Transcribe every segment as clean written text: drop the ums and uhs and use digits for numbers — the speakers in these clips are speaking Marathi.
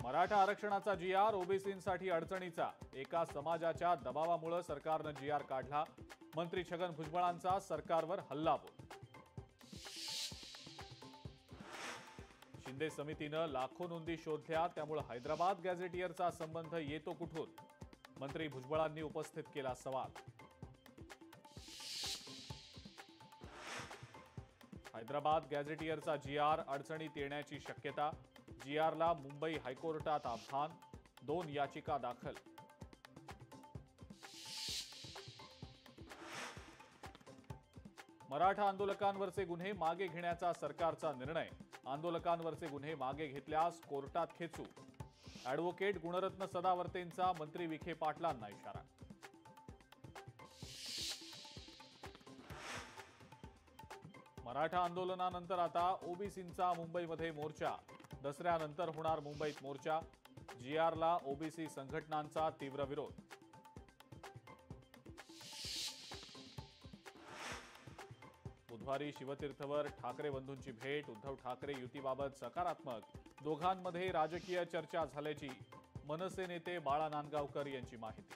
मराठा आरक्षणाचा जी.आर. ओबीसींसाठी अडचणीचा. एका समाजाच्या दबावामुळे सरकारनं जी.आर. काढला. मंत्री छगन भुजबळांचा सरकारवर हल्लाबोल. शिंदे समितीनं लाखो नोंदी शोधल्या, त्यामुळे हैदराबाद गॅझेटियरचा संबंध येतो कुठून? मंत्री भुजबळांनी उपस्थित केला सवाल. हैदराबाद गॅझेटियरचा जी.आर. अडचणीत येण्याची शक्यता. जी.आर.ला मुंबई हायकोर्टात आव्हान. 2 याचिका दाखल. मराठा आंदोलकांवरचे गुन्हे मागे घेण्याचा सरकारचा निर्णय. आंदोलकांवरचे गुन्हे मागे घेतल्यास कोर्टात खेचू. ॲडव्होकेट गुणरत्न सदावर्तेंचा मंत्री विखे पाटलांना इशारा. मराठा आंदोलनानंतर आता ओबीसींचा मुंबईमध्ये मोर्चा. दसऱ्यानंतर होणार मुंबईत मोर्चा. जी.आर.ला ओबीसी संघटनांचा तीव्र विरोध. बुधवारी शिवतीर्थवर ठाकरे बंधूंची भेट. उद्धव ठाकरे युतीबाबत सकारात्मक. दोघांमध्ये राजकीय चर्चा झाल्याची मनसे नेते बाळा नांदगावकर यांची माहिती.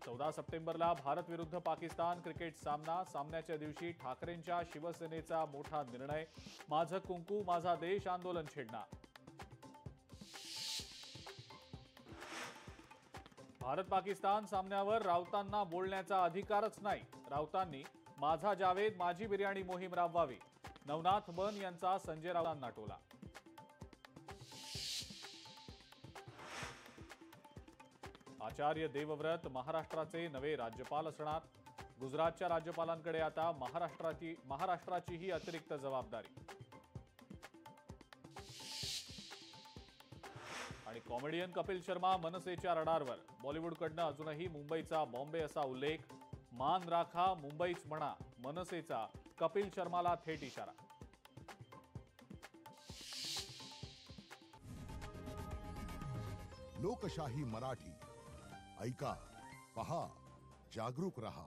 14 सप्टेंबरला भारत विरुद्ध पाकिस्तान क्रिकेट सामना. सामन्याच्या दिवशी ठाकरेंच्या शिवसेनेचा मोठा निर्णय. माझं कुंकू माझा देश आंदोलन छेडणार. भारत पाकिस्तान सामन्यावर राऊतांना बोलण्याचा अधिकारच नाही. राऊतांनी माझा जावेद माझी बिर्याणी मोहीम राबवावी. नवनाथ बन यांचा संजय राऊतांना टोला. आचार्य देवव्रत महाराष्ट्राचे नवे राज्यपाल असणार. गुजरातच्या राज्यपालांकडे आता महाराष्ट्राचीही अतिरिक्त जबाबदारी. आणि कॉमेडियन कपिल शर्मा मनसेच्या रडारवर. बॉलिवूडकडनं अजूनही मुंबईचा बॉम्बे असा उल्लेख. मान राखा मुंबईच म्हणा मनसेचा कपिल शर्माला थेट इशारा. लोकशाही मराठी ऐका, पहा, जागरूक रहा.